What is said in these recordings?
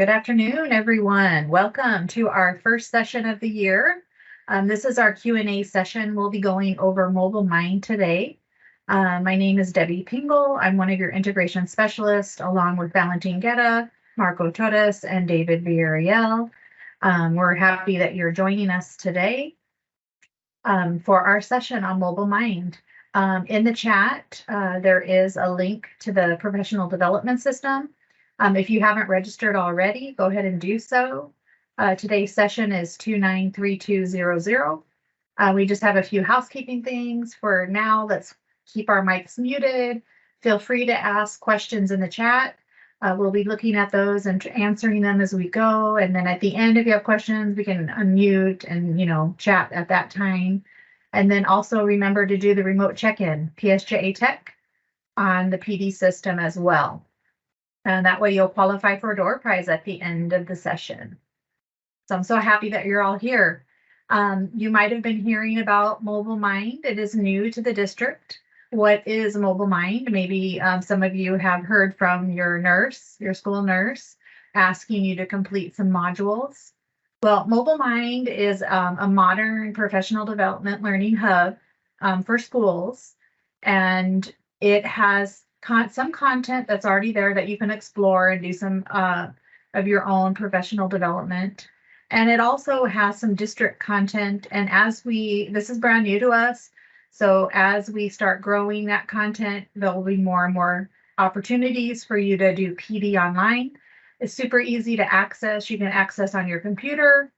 Good afternoon, everyone. Welcome to our first session of the year. This is our Q&A session. We'll be going over MobileMind today. My name is Debbie Pingle. I'm one of your integration specialists, along with Valentin Guerra, Marco Torres, and David Villarreal. We're happy that you're joining us today for our session on MobileMind. In the chat, there is a link to the professional development system. If you haven't registered already, go ahead and do so. Today's session is 293200. We just have a few housekeeping things for now. Let's keep our mics muted. Feel free to ask questions in the chat. We'll be looking at those and answering them as we go. And then at the end, if you have questions, we can unmute and chat at that time. And then also remember to do the remote check-in, PSJA Tech, on the PD system as well. And that way you'll qualify for a door prize at the end of the session. So I'm so happy that you're all here. You might have been hearing about MobileMind. It is new to the district. What is MobileMind? Maybe some of you have heard from your nurse, your school nurse, asking you to complete some modules. Well, MobileMind is a modern professional development learning hub for schools, and it has some content that's already there that you can explore and do some of your own professional development. And it also has some district content. And this is brand new to us. So as we start growing that content, there will be more and more opportunities for you to do PD online. It's super easy to access. You can access on your computer,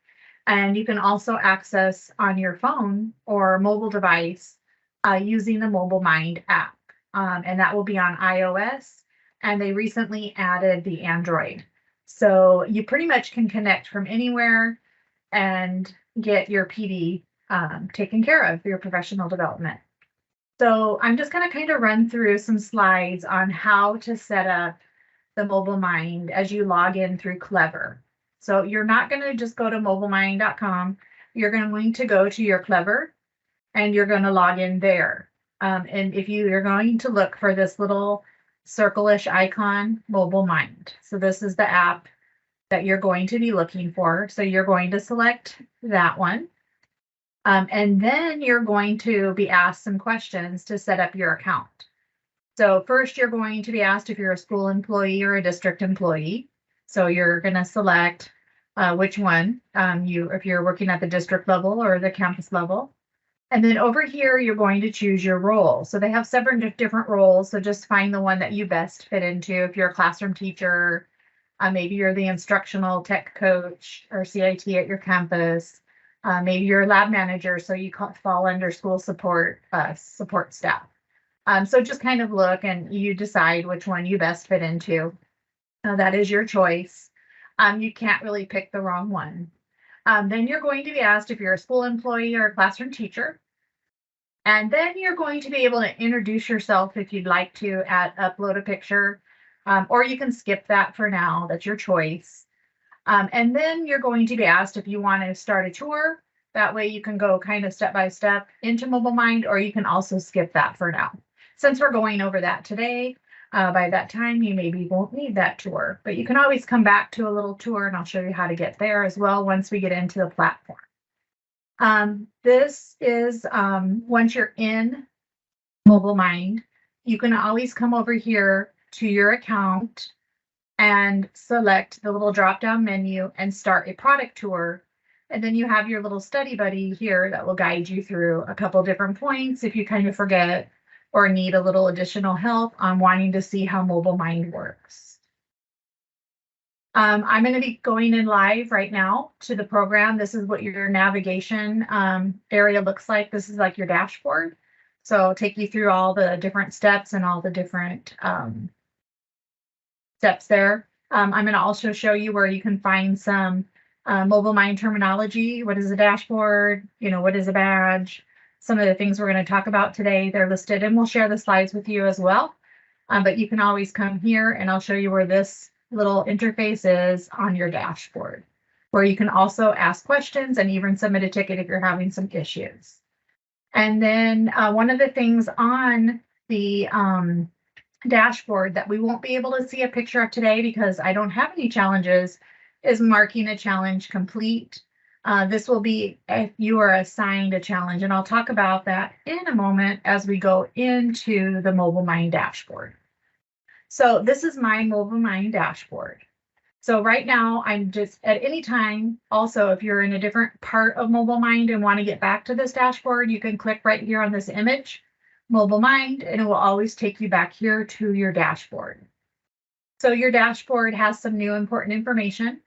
and you can also access on your phone or mobile device using the MobileMind app. And that will be on iOS, and they recently added the Android. So you pretty much can connect from anywhere and get your PD taken care of for your professional development. So I'm just going to kind of run through some slides on how to set up the MobileMind as you log in through Clever. So you're not going to just go to mobilemind.com. You're going to go to your Clever, and you're going to log in there. And if you're going to look for this little circle-ish icon, MobileMind. So this is the app that you're going to be looking for. So you're going to select that one. And then you're going to be asked some questions to set up your account. So first, you're going to be asked if you're a school employee or a district employee. So you're going to select which one, if you're working at the district level or the campus level. And then over here, you're going to choose your role. So they have several different roles. So just find the one that you best fit into. If you're a classroom teacher, maybe you're the instructional tech coach or CIT at your campus. Maybe you're a lab manager, so you fall under school support staff. So just kind of look and you decide which one you best fit into. That is your choice. You can't really pick the wrong one. Then you're going to be asked if you're a school employee or a classroom teacher. And then you're going to be able to introduce yourself if you'd like to upload a picture, or you can skip that for now. That's your choice. And then you're going to be asked if you want to start a tour. That way you can go kind of step by step into MobileMind, or you can also skip that for now. Since we're going over that today, by that time, you maybe won't need that tour, but you can always come back to a little tour, and I'll show you how to get there as well once we get into the platform. This is once you're in MobileMind, you can always come over here to your account and select the little drop-down menu and start a product tour. And then you have your little study buddy here that will guide you through a couple different points if you kind of forget or need a little additional help on wanting to see how MobileMind works. I'm going to be going in live right now to the program. This is what your navigation area looks like. This is like your dashboard. So I'll take you through all the different steps and all the different steps there. I'm going to also show you where you can find some MobileMind terminology. What is a dashboard? What is a badge? Some of the things we're going to talk about today, they're listed, and we'll share the slides with you as well. But you can always come here and I'll show you where this little interface is on your dashboard, where you can also ask questions and even submit a ticket if you're having some issues. And then one of the things on the dashboard that we won't be able to see a picture of today because I don't have any challenges is marking a challenge complete. This will be if you are assigned a challenge, and I'll talk about that in a moment as we go into the MobileMind dashboard. So this is my MobileMind dashboard. So right now I'm just at any time, also if you're in a different part of MobileMind and want to get back to this dashboard, you can click right here on this image, MobileMind, and it will always take you back here to your dashboard. So your dashboard has some new important information.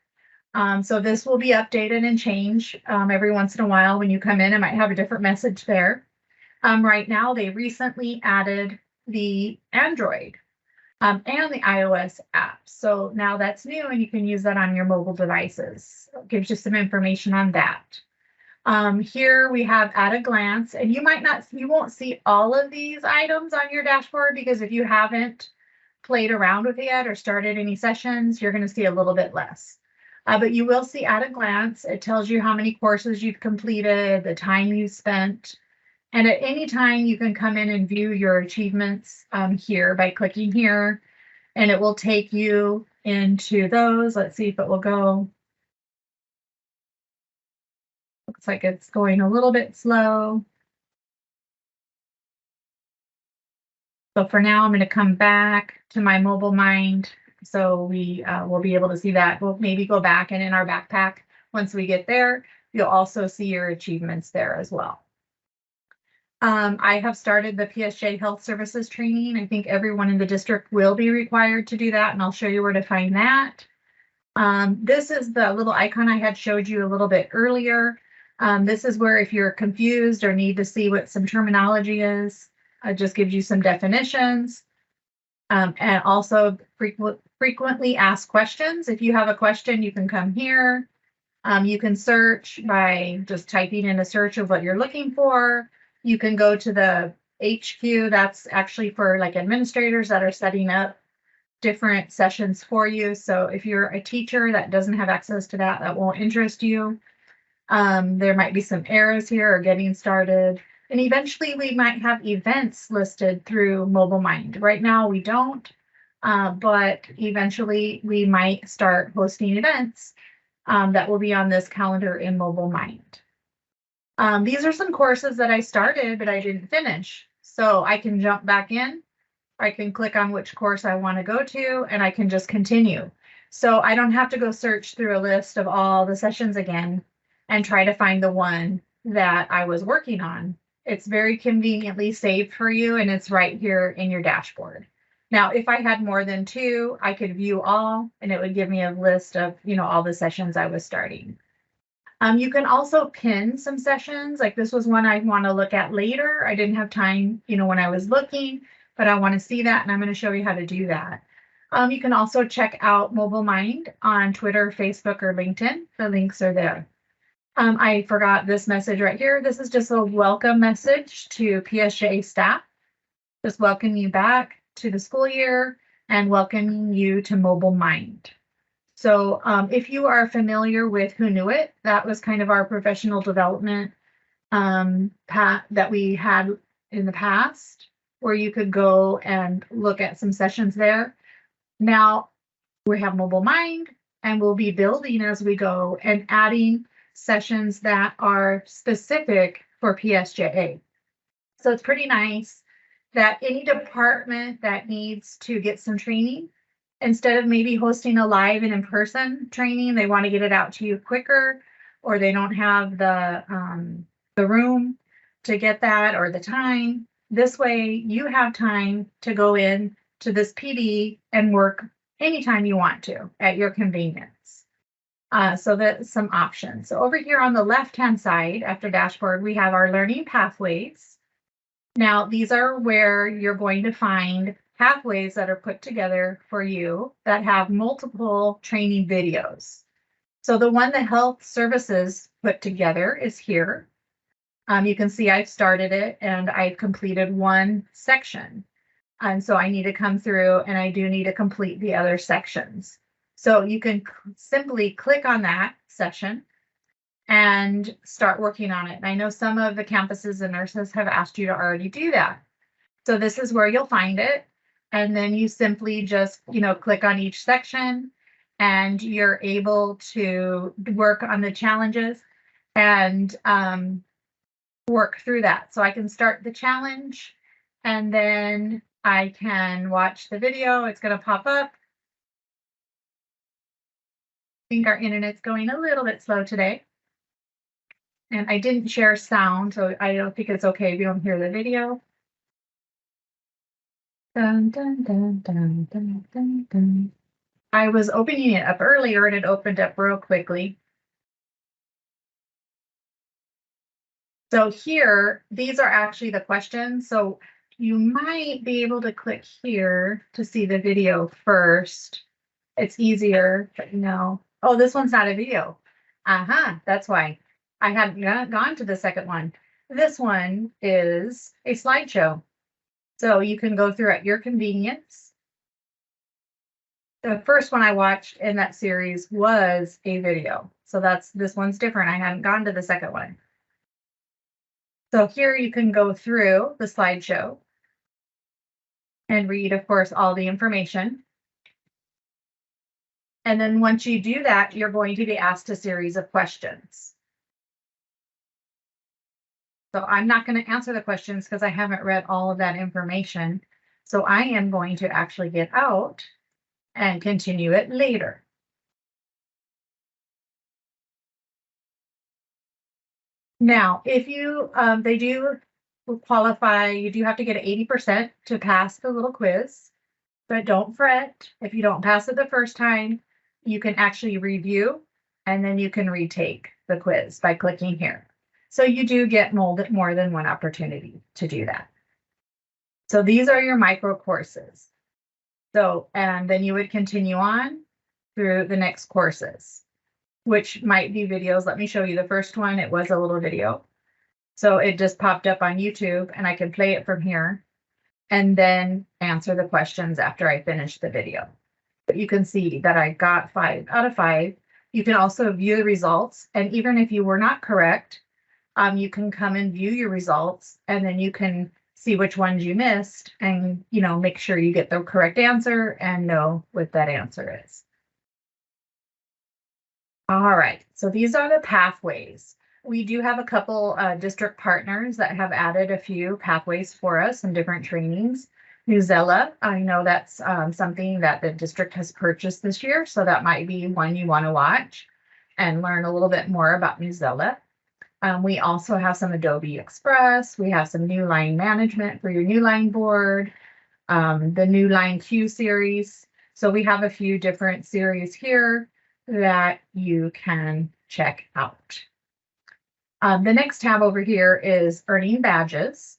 So this will be updated and changed every once in a while. When you come in, it might have a different message there. Right now, they recently added the Android and the iOS app. So now that's new and you can use that on your mobile devices. It gives you some information on that. Here we have at a glance, and you won't see all of these items on your dashboard because if you haven't played around with it yet or started any sessions, you're going to see a little bit less. But you will see at a glance, it tells you how many courses you've completed, the time you spent, and at any time you can come in and view your achievements here by clicking here, and it will take you into those. Let's see if it will go. Looks like it's going a little bit slow. So for now, I'm going to come back to my MobileMind. So we will be able to see that. We'll maybe go back, and in our backpack, once we get there, you'll also see your achievements there as well. I have started the PSJA Health Services training. I think everyone in the district will be required to do that, and I'll show you where to find that. This is the little icon I had showed you a little bit earlier. This is where if you're confused or need to see what some terminology is, it just gives you some definitions. And also frequently asked questions. If you have a question, you can come here. You can search by just typing in a search of what you're looking for. You can go to the HQ. That's actually for like administrators that are setting up different sessions for you. So if you're a teacher that doesn't have access to that, that won't interest you. There might be some arrows here or getting started. And eventually we might have events listed through MobileMind. Right now we don't, but eventually we might start hosting events that will be on this calendar in MobileMind. These are some courses that I started, but I didn't finish. So I can jump back in, I can click on which course I want to go to, and I can just continue. So I don't have to go search through a list of all the sessions again and try to find the one that I was working on. It's very conveniently saved for you, and it's right here in your dashboard. Now, if I had more than two, I could view all, and it would give me a list of, all the sessions I was starting. You can also pin some sessions. Like this was one I want to look at later. I didn't have time, when I was looking, but I want to see that, and I'm going to show you how to do that. You can also check out MobileMind on Twitter, Facebook, or LinkedIn. The links are there. I forgot this message right here. This is just a welcome message to PSJA staff. Just welcoming you back to the school year and welcoming you to MobileMind. So if you are familiar with Who Knew It, that was kind of our professional development that we had in the past, where you could go and look at some sessions there. Now we have MobileMind, and we'll be building as we go and adding sessions that are specific for PSJA. So it's pretty nice that any department that needs to get some training, instead of maybe hosting a live and in-person training, they want to get it out to you quicker, or they don't have the room to get that or the time. This way you have time to go in to this PD and work anytime you want to at your convenience. So that's some options. So over here on the left-hand side, after dashboard, we have our learning pathways. Now, these are where you're going to find pathways that are put together for you that have multiple training videos. So the one that Health Services put together is here. You can see I've started it and I've completed one section. And so I need to come through and I do need to complete the other sections. So you can simply click on that session and start working on it. And I know some of the campuses and nurses have asked you to already do that. So this is where you'll find it. and then you simply just, click on each section, and you're able to work on the challenges and work through that. So I can start the challenge, and then I can watch the video. It's going to pop up. I think our internet's going a little bit slow today. And I didn't share sound, so I don't think it's okay if you don't hear the video. Dun, dun, dun, dun, dun, dun, dun. I was opening it up earlier and it opened up real quickly. So here, these are actually the questions. So you might be able to click here to see the video first. It's easier, but no. Oh, this one's not a video. That's why I hadn't gone to the second one. This one is a slideshow. So you can go through at your convenience. The first one I watched in that series was a video. So this one's different. I hadn't gone to the second one. So here you can go through the slideshow and read, of course, all the information. And then once you do that, you're going to be asked a series of questions. So I'm not going to answer the questions because I haven't read all of that information. So I am going to actually get out and continue it later. Now, if you, they do qualify, you do have to get 80% to pass the little quiz, but don't fret. If you don't pass it the first time, you can actually review and then you can retake the quiz by clicking here. So you do get more than one opportunity to do that. So these are your micro courses. So, and then you would continue on through the next courses, which might be videos. Let me show you the first one. It was a little video. So it just popped up on YouTube and I can play it from here and then answer the questions after I finish the video. But you can see that I got 5 out of 5. You can also view the results. And even if you were not correct, you can come and view your results and then you can see which ones you missed and, make sure you get the correct answer and know what that answer is. All right, so these are the pathways. We do have a couple district partners that have added a few pathways for us and different trainings. Newsella, I know that's something that the district has purchased this year, so that might be one you want to watch and learn a little bit more about Newsella. We also have some Adobe Express. We have some New Line Management for your New Line board, the New Line Q series. So we have a few different series here that you can check out. The next tab over here is earning badges.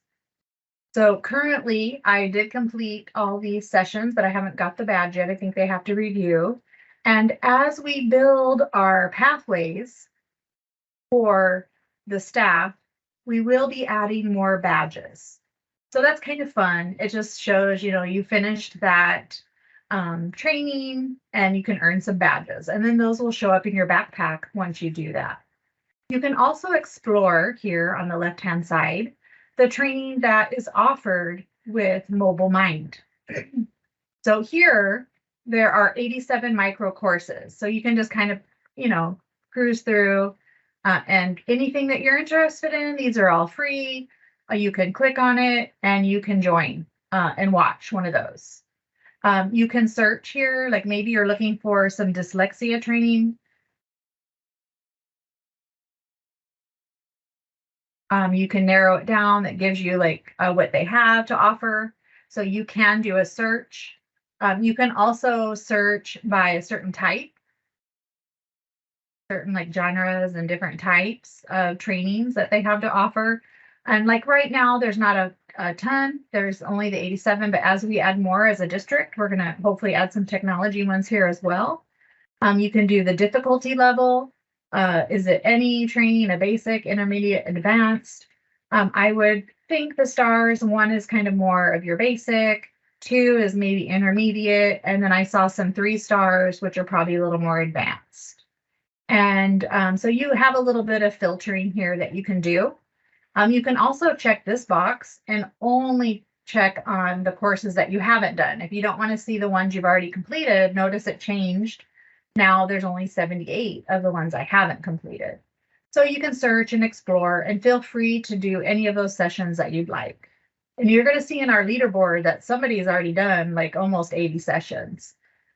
So currently I did complete all these sessions, but I haven't got the badge yet. I think they have to review. And as we build our pathways for the staff, we will be adding more badges. So that's kind of fun. It just shows, you finished that training and you can earn some badges. And then those will show up in your backpack once you do that. You can also explore here on the left-hand side, the training that is offered with MobileMind. So here, there are 87 micro courses. So you can just kind of, cruise through and anything that you're interested in, these are all free. You can click on it and you can join and watch one of those. You can search here, like maybe you're looking for some dyslexia training. You can narrow it down. That gives you what they have to offer. So you can do a search. You can also search by a certain type, certain genres and different types of trainings that they have to offer. And right now, there's not a ton. There's only the 87, but as we add more as a district, we're going to hopefully add some technology ones here as well. You can do the difficulty level. Is it any training, a basic, intermediate, advanced? I would think the stars, 1 is kind of more of your basic, 2 is maybe intermediate, and then I saw some 3 stars, which are probably a little more advanced. And so you have a little bit of filtering here that you can do. You can also check this box and only check on the courses that you haven't done. If you don't want to see the ones you've already completed, notice it changed. Now there's only 78 of the ones I haven't completed. So you can search and explore, and feel free to do any of those sessions that you'd like. And you're going to see in our leaderboard that somebody has already done like almost 80 sessions.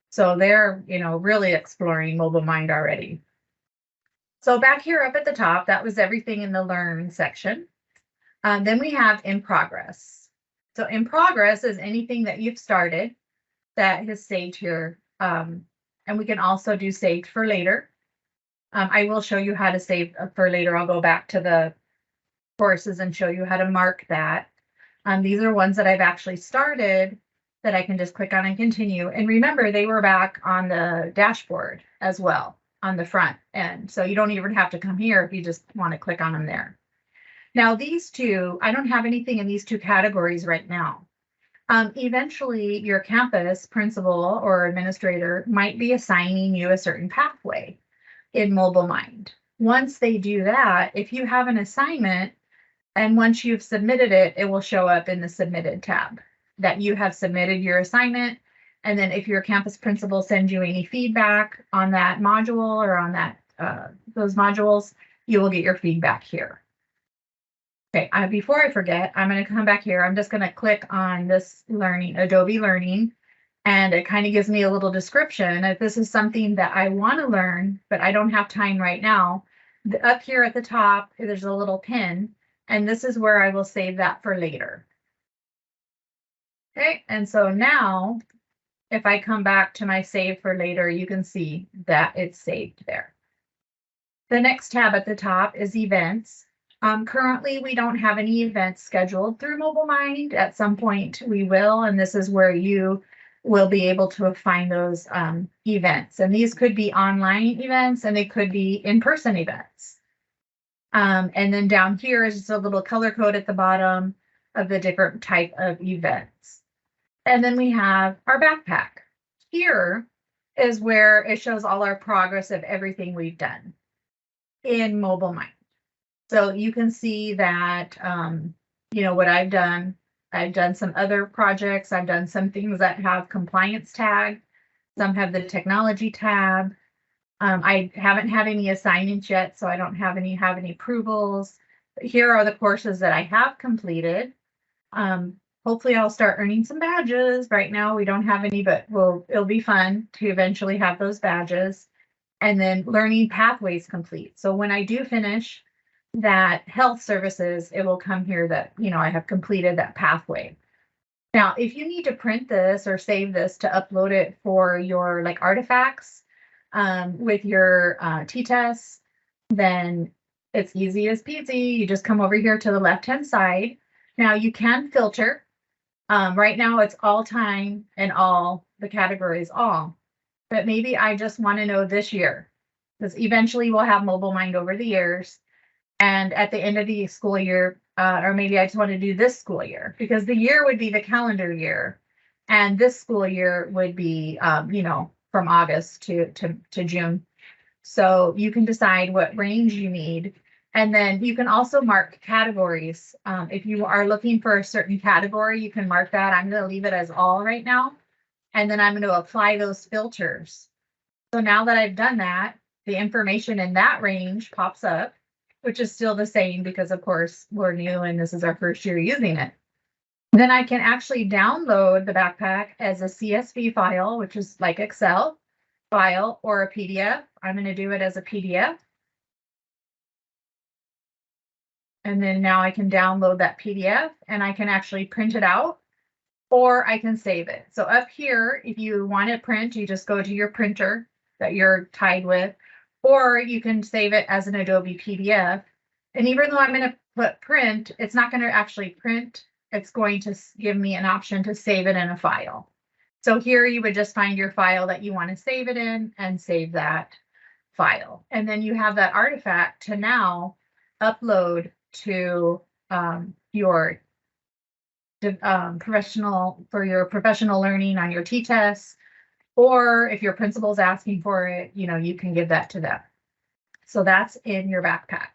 So they're, really exploring MobileMind already. So back here up at the top, that was everything in the learn section. Then we have in progress. So in progress is anything that you've started that has saved here. And we can also do saved for later. I will show you how to save for later. I'll go back to the courses and show you how to mark that. These are ones that I've actually started that I can just click on and continue. And remember, they were back on the dashboard as well on the front end. So you don't even have to come here if you just want to click on them there. Now, these two, I don't have anything in these two categories right now. Eventually, your campus principal or administrator might be assigning you a certain pathway in MobileMind. Once they do that, if you have an assignment, and once you've submitted it, it will show up in the submitted tab that you have submitted your assignment. And then if your campus principal sends you any feedback on that module or on that those modules, you will get your feedback here. Okay, before I forget, I'm going to come back here. I'm just going to click on this Adobe Learning, and it kind of gives me a little description. If this is something that I want to learn, but I don't have time right now, up here at the top, there's a little pin, and this is where I will save that for later. Okay, and so now, if I come back to my save for later, you can see that it's saved there. The next tab at the top is events. Currently, we don't have any events scheduled through MobileMind. At some point, we will, and this is where you will be able to find those events. And these could be online events, and they could be in-person events. And then down here is just a little color code at the bottom of the different type of events. And then we have our backpack. Here is where it shows all our progress of everything we've done in MobileMind. So you can see that, what I've done. I've done some other projects. I've done some things that have compliance tag. Some have the technology tab. I haven't had any assignments yet, so I don't have any approvals. But here are the courses that I have completed. Hopefully I'll start earning some badges. Right now we don't have any, but it'll be fun to eventually have those badges. And then learning pathways complete. So when I do finish that health services, it will come here that, I have completed that pathway. Now, if you need to print this or save this to upload it for your artifacts with your t-tests, then it's easy as peasy. You just come over here to the left-hand side. Now you can filter. Right now it's all time and all the categories all, but maybe I just want to know this year, because eventually we'll have MobileMind over the years. And at the end of the school year, or maybe I just want to do this school year, because the year would be the calendar year. And this school year would be, from August to June. So you can decide what range you need. And then you can also mark categories. If you are looking for a certain category, you can mark that. I'm going to leave it as all right now. And then I'm going to apply those filters. So now that I've done that, the information in that range pops up, which is still the same because, of course, we're new and this is our first year using it. Then I can actually download the backpack as a CSV file, which is like Excel file, or a PDF. I'm going to do it as a PDF. And then now I can download that PDF and I can actually print it out, or I can save it. So up here, if you want to print, you just go to your printer that you're tied with, or you can save it as an Adobe PDF. And even though I'm going to put print, it's not going to actually print. It's going to give me an option to save it in a file. So here you would just find your file that you want to save it in and save that file. And then you have that artifact to now upload to your professional learning on your t-tests, or if your principal's asking for it, you can give that to them. So that's in your backpack.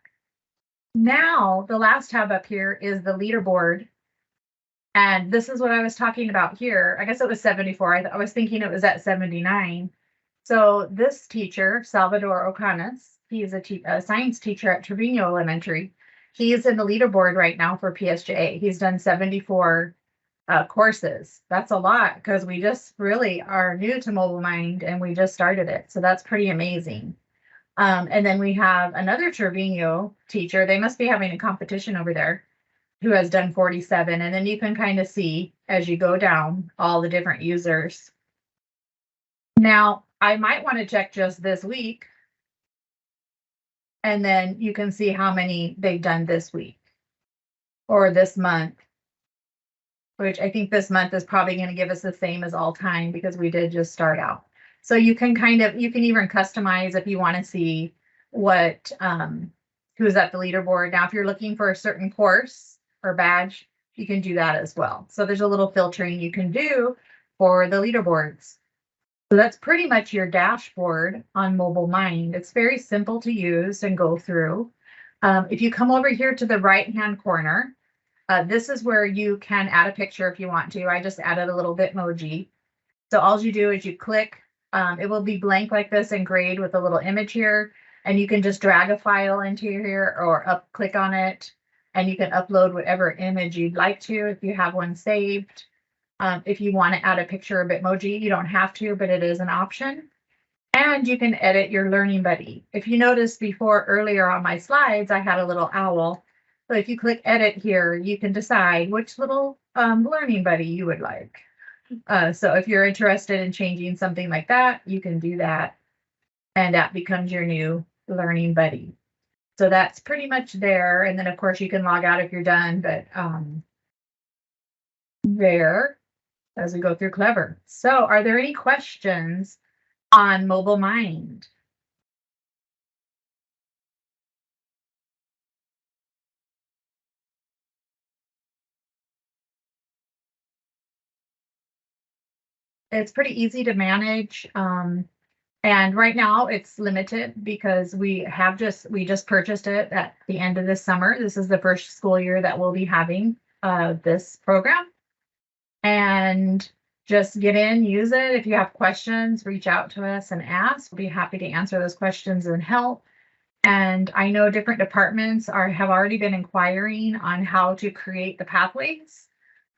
Now, the last tab up here is the leaderboard. And this is what I was talking about here. I guess it was 74. I was thinking it was at 79. So this teacher, Salvador Ocanas, he is a science teacher at Trevino Elementary. He is in the leaderboard right now for PSJA. He's done 74 courses. That's a lot because we just really are new to MobileMind and we just started it. So that's pretty amazing. And then we have another Trevino teacher. They must be having a competition over there, who has done 47. And then you can kind of see as you go down all the different users. Now, I might want to check just this week. And then you can see how many they've done this week or this month, which I think this month is probably going to give us the same as all time because we did just start out. So you can you can even customize if you want to see what, who's at the leaderboard. Now, if you're looking for a certain course or badge, you can do that as well. So there's a little filtering you can do for the leaderboards. So that's pretty much your dashboard on MobileMind. It's very simple to use and go through. If you come over here to the right-hand corner, this is where you can add a picture if you want to. I just added a little Bitmoji. So all you do is you click, it will be blank like this and grayed with a little image here. And you can just drag a file into here or click on it. And you can upload whatever image you'd like to if you have one saved. If you want to add a picture or Bitmoji, you don't have to, but it is an option. And you can edit your learning buddy. If you noticed before earlier on my slides, I had a little owl. So if you click edit here, you can decide which little learning buddy you would like. So if you're interested in changing something like that, you can do that. And that becomes your new learning buddy. So that's pretty much there. And then of course you can log out if you're done, but there as we go through Clever. So are there any questions on MobileMind? It's pretty easy to manage. And right now it's limited because we just purchased it at the end of this summer. This is the first school year that we'll be having this program. And just get in, use it. If you have questions, reach out to us and ask. We'll be happy to answer those questions and help. And I know different departments have already been inquiring on how to create the pathways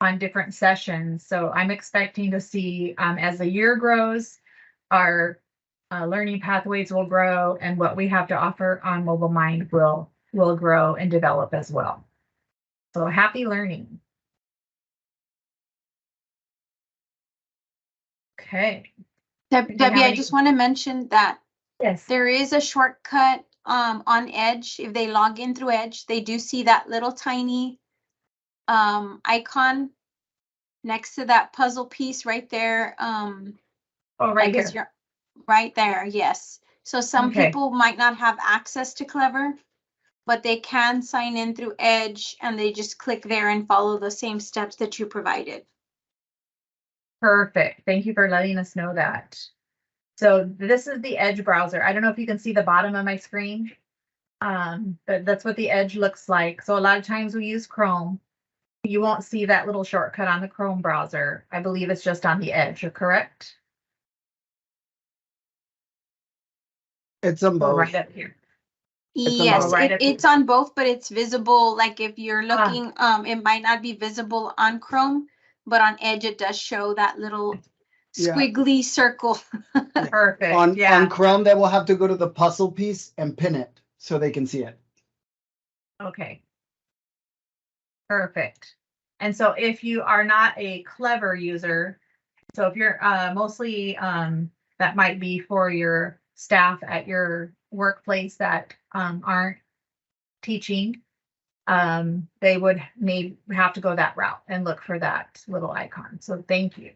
on different sessions. So I'm expecting to see as the year grows, our learning pathways will grow and what we have to offer on MobileMind will grow and develop as well. So happy learning. Okay. Debbie, I just want to mention that yes, there is a shortcut on Edge. If they log in through Edge, they do see that little tiny icon next to that puzzle piece right there. right here. You're right there. Yes. So some people might not have access to Clever, but they can sign in through Edge and they just click there and follow the same steps that you provided. Perfect. Thank you for letting us know that. So this is the Edge browser. I don't know if you can see the bottom of my screen, but that's what the Edge looks like. So a lot of times we use Chrome. You won't see that little shortcut on the Chrome browser. I believe it's just on the Edge. You're correct? It's on both. Right up here. Yes, it's on both, but it's visible. Like if you're looking, it might not be visible on Chrome, but on Edge it does show that little squiggly circle. Perfect. On Chrome, they will have to go to the puzzle piece and pin it so they can see it. Okay. Perfect. And so if you are not a Clever user, so if you're mostly that might be for your staff at your workplace that aren't teaching, they would have to go that route and look for that little icon. So thank you.